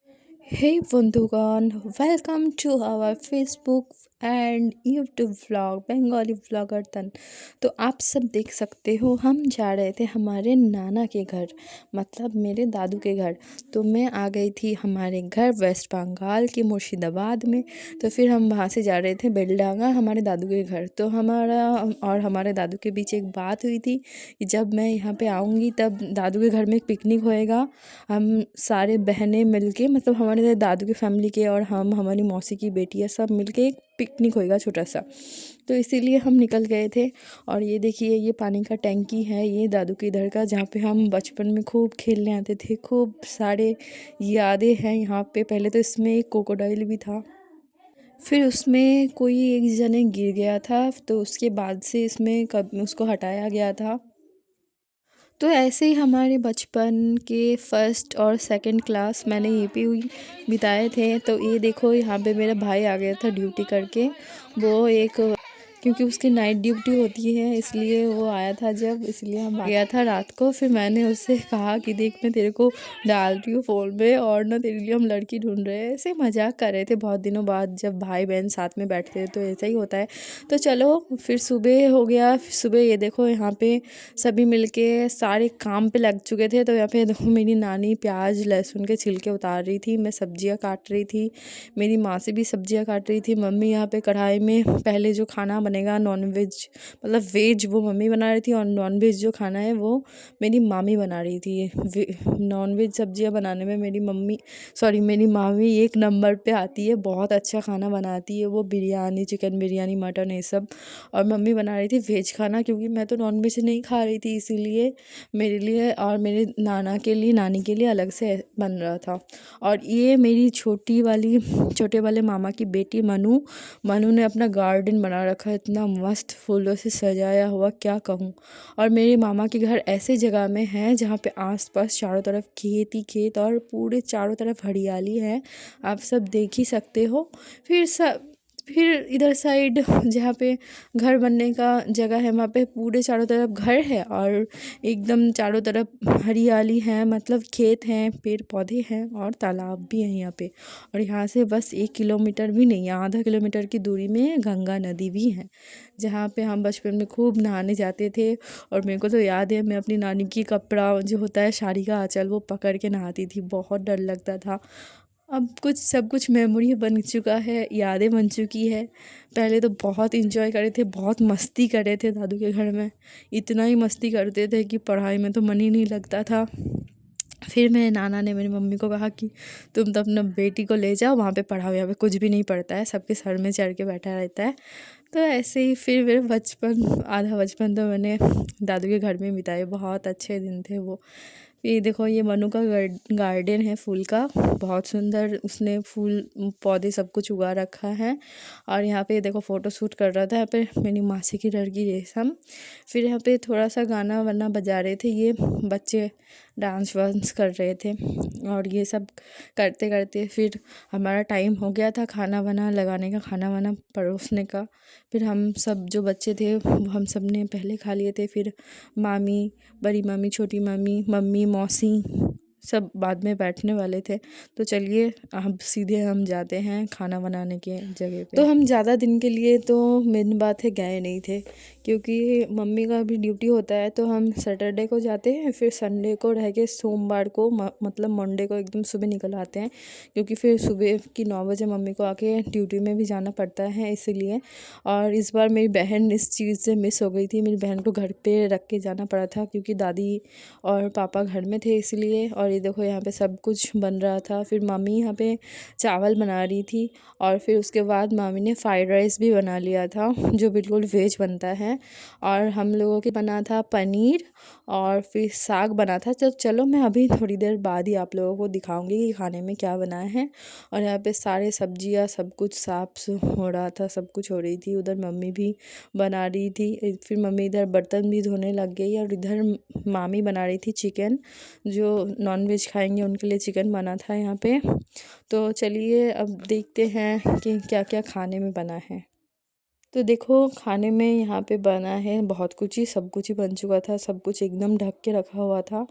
Hey बंधुगण, welcome to our Facebook and YouTube vlog Bengali vlogger तन। तो आप सब देख सकते हो हम जा रहे थे हमारे नाना के घर, मतलब मेरे दादू के घर। तो मैं आ गई थी हमारे घर वेस्ट बंगाल के मुर्शिदाबाद में। तो फिर हम वहाँ से जा रहे थे बेलडांगा हमारे दादू के घर। तो हमारा और हमारे दादू के बीच एक बात हुई थी कि जब मैं यहाँ पे आऊँगी तब दादू के घर में एक पिकनिक होएगा। हम सारे बहनें मिलके, मतलब हमारे दादू की फैमिली के और हम हमारी मौसी की बेटियाँ सब मिलके एक पिकनिक होएगा छोटा सा। तो इसीलिए हम निकल गए थे। और ये देखिए, ये पानी का टैंकी है, ये दादू के इधर का, जहाँ पे हम बचपन में खूब खेलने आते थे। खूब सारे यादें हैं यहाँ पे। पहले तो इसमें एक क्रोकोडाइल भी था, फिर उसमें कोई एक जने गिर गया था, तो उसके बाद से इसमें कब उसको हटाया गया था। तो ऐसे ही हमारे बचपन के फर्स्ट और सेकंड क्लास मैंने ये भी हुई बिताए थे। तो ये देखो, यहाँ पे मेरा भाई आ गया था ड्यूटी करके। वो एक, क्योंकि उसकी नाइट ड्यूटी होती है इसलिए वो आया था जब, इसलिए हम आ गया था रात को। फिर मैंने उससे कहा कि देख, मैं तेरे को डाल रही हूँ फ़ोन में और ना तेरे लिए हम लड़की ढूंढ रहे हैं। ऐसे मजाक कर रहे थे। बहुत दिनों बाद जब भाई बहन साथ में बैठते हैं तो ऐसा ही होता है। तो चलो, फिर सुबह हो गया। सुबह ये देखो, यहाँ पे सभी मिलके सारे काम पे लग चुके थे। तो यहाँ पे देखो, मेरी नानी प्याज लहसुन के छिलके उतार रही थी, मैं सब्जियाँ काट रही थी, मेरी माँ से भी सब्जियाँ काट रही थी। मम्मी यहाँ पे कढ़ाई में पहले जो खाना बनेगा नॉनवेज, मतलब वेज वो मम्मी बना रही थी, और नॉनवेज जो खाना है वो मेरी मामी बना रही थी। नॉनवेज सब्जियाँ बनाने में मेरी मामी एक नंबर पे आती है। बहुत अच्छा खाना बनाती है वो, बिरयानी, चिकन बिरयानी, मटन, ये सब। और मम्मी बना रही थी वेज खाना, क्योंकि मैं तो नॉनवेज नहीं खा रही थी, इसीलिए मेरे लिए और मेरे नाना के लिए, नानी के लिए अलग से बन रहा था। और ये मेरी छोटे वाले मामा की बेटी मनु। मनु ने अपना गार्डन बना रखा है, इतना मस्त फूलों से सजाया हुआ, क्या कहूँ। और मेरे मामा के घर ऐसे जगह में है जहाँ पे आसपास चारों तरफ खेत ही खेत और पूरे चारों तरफ हरियाली है। आप सब देख ही सकते हो। फिर इधर साइड जहाँ पे घर बनने का जगह है, वहाँ पे पूरे चारों तरफ घर है और एकदम चारों तरफ हरियाली है, मतलब खेत हैं, पेड़ पौधे हैं और तालाब भी है यहाँ पे। और यहाँ से बस 1 किलोमीटर भी नहीं, आधा किलोमीटर की दूरी में गंगा नदी भी है, जहाँ पे हम बचपन में खूब नहाने जाते थे। और मेरे को तो याद है, मैं अपनी नानी की कपड़ा जो होता है साड़ी का आंचल, वो पकड़ के नहाती थी, बहुत डर लगता था। अब कुछ सब कुछ मेमोरी बन चुका है, यादें बन चुकी है। पहले तो बहुत इंजॉय करे थे, बहुत मस्ती करे थे दादू के घर में। इतना ही मस्ती करते थे कि पढ़ाई में तो मन ही नहीं लगता था। फिर मेरे नाना ने मेरी मम्मी को कहा कि तुम तो अपना बेटी को ले जाओ, वहाँ पे पढ़ाओ, यहाँ पे कुछ भी नहीं पढ़ता है, सबके सर में चढ़ के बैठा रहता है। तो ऐसे ही फिर मेरे बचपन, आधा बचपन तो मैंने दादू के घर में बिताए, बहुत अच्छे दिन थे वो। ये देखो, ये मनु का गार्डन है फूल का, बहुत सुंदर, उसने फूल पौधे सब कुछ उगा रखा है। और यहाँ पे देखो फ़ोटो शूट कर रहा था यहाँ पे मेरी मासी की लड़की रेशम। फिर यहाँ पे थोड़ा सा गाना वाना बजा रहे थे ये बच्चे, डांस वांस कर रहे थे। और ये सब करते करते फिर हमारा टाइम हो गया था खाना वाना लगाने का, खाना वाना परोसने का। फिर हम सब जो बच्चे थे वो हम सब ने पहले खा लिए थे। फिर मामी, बड़ी मामी, छोटी मामी, मम्मी, मौसी सब बाद में बैठने वाले थे। तो चलिए अब सीधे हम जाते हैं खाना बनाने के जगह पे। तो हम ज़्यादा दिन के लिए तो मेन बात है गए नहीं थे, क्योंकि मम्मी का भी ड्यूटी होता है। तो हम सैटरडे को जाते हैं, फिर संडे को रह के सोमवार को मतलब मंडे को एकदम सुबह निकल आते हैं, क्योंकि फिर सुबह की 9 बजे मम्मी को आके ड्यूटी में भी जाना पड़ता है, इसीलिए। और इस बार मेरी बहन इस चीज़ से मिस हो गई थी, मेरी बहन को घर पे रख के जाना पड़ा था, क्योंकि दादी और पापा घर में थे, इसलिए। और ये देखो, यहाँ पे सब कुछ बन रहा था। फिर मम्मी यहाँ पे चावल बना रही थी, और फिर उसके बाद मामी ने फ्राइड राइस भी बना लिया था, जो बिल्कुल वेज बनता है। और हम लोगों के बना था पनीर, और फिर साग बना था। तो चलो, मैं अभी थोड़ी देर बाद ही आप लोगों को दिखाऊंगी कि खाने में क्या बना है। और यहाँ पे सारे सब्जियाँ सब कुछ साफ हो रहा था, सब कुछ हो रही थी। उधर मम्मी भी बना रही थी, फिर मम्मी इधर बर्तन भी धोने लग गई। और इधर मामी बना रही थी चिकन, जो नॉनवेज खाएंगे उनके लिए चिकन बना था यहाँ पे। तो चलिए अब देखते हैं कि क्या क्या खाने में बना है। तो देखो खाने में यहाँ पे बना है बहुत कुछ ही, सब कुछ ही बन चुका था, सब कुछ एकदम ढक के रखा हुआ था।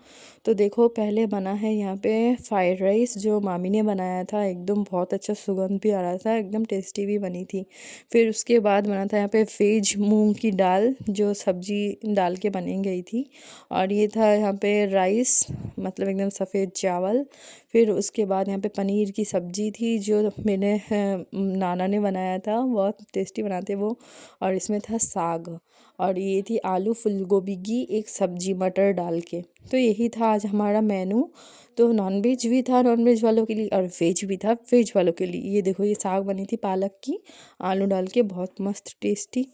तो देखो पहले बना है यहाँ पे फ्राइड राइस जो मामी ने बनाया था, एकदम बहुत अच्छा सुगंध भी आ रहा था, एकदम टेस्टी भी बनी थी। फिर उसके बाद बना था यहाँ पे वेज मूंग की दाल जो सब्जी डाल के बनी गई थी। और ये था यहाँ पे राइस, मतलब एकदम सफ़ेद चावल। फिर उसके बाद यहाँ पे पनीर की सब्ज़ी थी जो मैंने नाना ने बनाया था, बहुत टेस्टी बनाते वो। और इसमें था साग, और ये थी आलू फूल गोभी की एक सब्जी मटर डाल के। तो यही था आज हमारा मेनू। तो नॉनवेज भी था नॉनवेज वालों के लिए, और वेज भी था वेज वालों के लिए। ये देखो ये साग बनी थी पालक की, आलू डाल के, बहुत मस्त टेस्टी,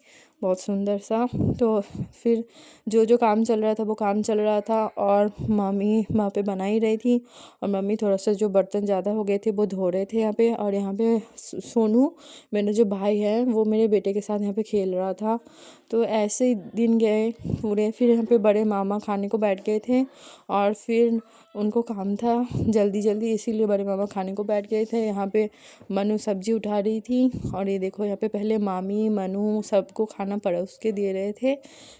बहुत सुंदर सा। तो फिर जो जो काम चल रहा था वो काम चल रहा था, और मामी वहाँ पे बना ही रही थी। और मम्मी थोड़ा सा जो बर्तन ज़्यादा हो गए थे वो धो रहे थे यहाँ पे। और यहाँ पे सोनू, मेरा जो भाई है, वो मेरे बेटे के साथ यहाँ पे खेल रहा था। तो ऐसे ही दिन गए पूरे। फिर यहाँ पे बड़े मामा खाने को बैठ गए थे, और फिर उनको काम था जल्दी जल्दी, इसीलिए बड़े मामा खाने को बैठ गए थे। यहाँ पे मनु सब्जी उठा रही थी, और ये देखो यहाँ पे पहले मामी मनु सबको खाना परोस के दे रहे थे।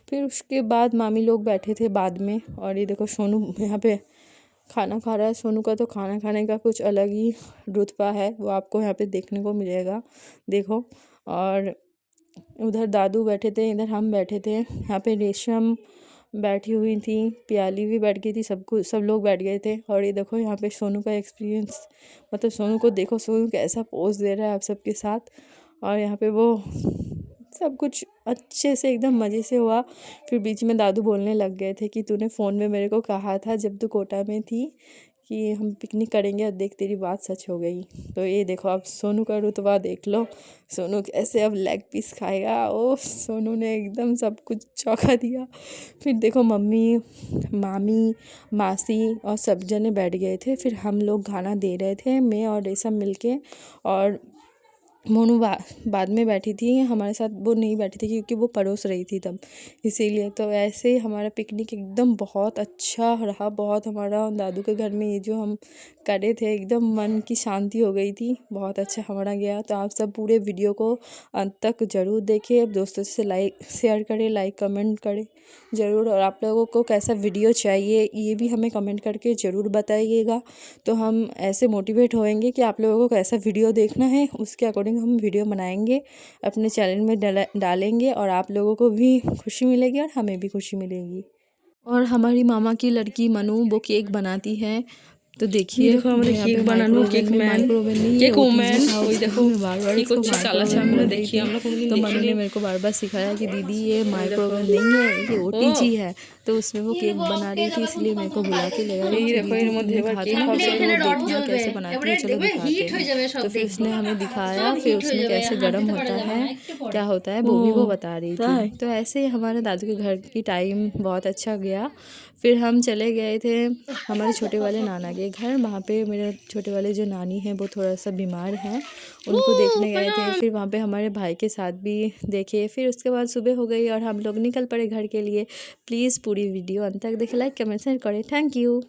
फिर उसके बाद मामी लोग बैठे थे बाद में। और ये देखो सोनू यहाँ पे खाना खा रहा है। सोनू का तो खाना खाने का कुछ अलग ही रुतबा है, वो आपको यहाँ पे देखने को मिलेगा, देखो। और उधर दादू बैठे थे, इधर हम बैठे थे। यहाँ पे रेशम बैठी हुई थी, प्याली भी बैठ गई थी, सब लोग बैठ गए थे। और ये देखो यहाँ पे सोनू का एक्सपीरियंस, मतलब सोनू को देखो, सोनू कैसा पोज दे रहा है आप सबके साथ। और यहाँ पे वो सब कुछ अच्छे से एकदम मज़े से हुआ। फिर बीच में दादू बोलने लग गए थे कि तूने फ़ोन में मेरे को कहा था जब तू कोटा में थी कि हम पिकनिक करेंगे, और देख तेरी बात सच हो गई। तो ये देखो अब सोनू का रुतबा देख लो, सोनू कैसे अब लेग पीस खाएगा। ओ सोनू ने एकदम सब कुछ चौंका दिया। फिर देखो मम्मी, मामी, मासी और सब जने बैठ गए थे। फिर हम लोग खाना दे रहे थे, मैं और रेशम मिलके। और मोनू बाद में बैठी थी हमारे साथ, वो नहीं बैठी थी क्योंकि वो परोस रही थी तब, इसीलिए। तो ऐसे हमारा पिकनिक एकदम बहुत अच्छा रहा, बहुत। हमारा दादू के घर में ये जो हम करे थे, एकदम मन की शांति हो गई थी, बहुत अच्छा हमारा गया। तो आप सब पूरे वीडियो को अंत तक ज़रूर देखिए, दोस्तों से लाइक शेयर करें, लाइक कमेंट करें ज़रूर। और आप लोगों को कैसा वीडियो चाहिए ये भी हमें कमेंट करके ज़रूर बताइएगा। तो हम ऐसे मोटिवेट होएंगे कि आप लोगों को कैसा वीडियो देखना है, उसके अकॉर्डिंग हम वीडियो बनाएंगे, अपने चैनल में डालेंगे। और आप लोगों को भी खुशी मिलेगी और हमें भी खुशी मिलेगी। और हमारी मामा की लड़की मनु वो केक बनाती है। तो देखिए देखो हमारे यहाँ केक पे बनानो, माइक्रोवेव केक में, मैन, माइक्रोवेव नहीं, केक ये वुमन। था, ওই उसको দেখো मैं बार-बार কি इसको করছে চালাচ্ছে, माइक्रोवेव আমরা बोल रही দেখি, थी। আমরা কোনোদিন तो मनु দেখিনি। ने मेरे को बार-बार सिखाया कि दीदी ये ওই দেখো, माइक्रोवेव नहीं है, ये ও ओटीजी है। तो उसमें वो केक बना रही थी, इसलिए मेरे को बुला के ले आई এই कि দেখো दीदी এর মধ্যে तुमने এবার कहा কেক था ना कि হবে। चलो वो देखना कैसे बनाती है, चलो दिखाते हैं। तो फिर उसने हमें दिखाया, फिर उसमें कैसे गर्म होता है, क्या होता है, ও वो बता रही थी। তাই तो ऐसे ही हमारे दादू के घर की टाइम बहुत अच्छा गया। फिर हम चले गए थे हमारे छोटे वाले नाना के घर। वहाँ पे मेरे छोटे वाले जो नानी हैं वो थोड़ा सा बीमार हैं, उनको देखने गए थे। फिर वहाँ पे हमारे भाई के साथ भी देखे। फिर उसके बाद सुबह हो गई और हम लोग निकल पड़े घर के लिए। प्लीज़ पूरी वीडियो अंत तक देखें, लाइक कमेंट शेयर करें। Thank you.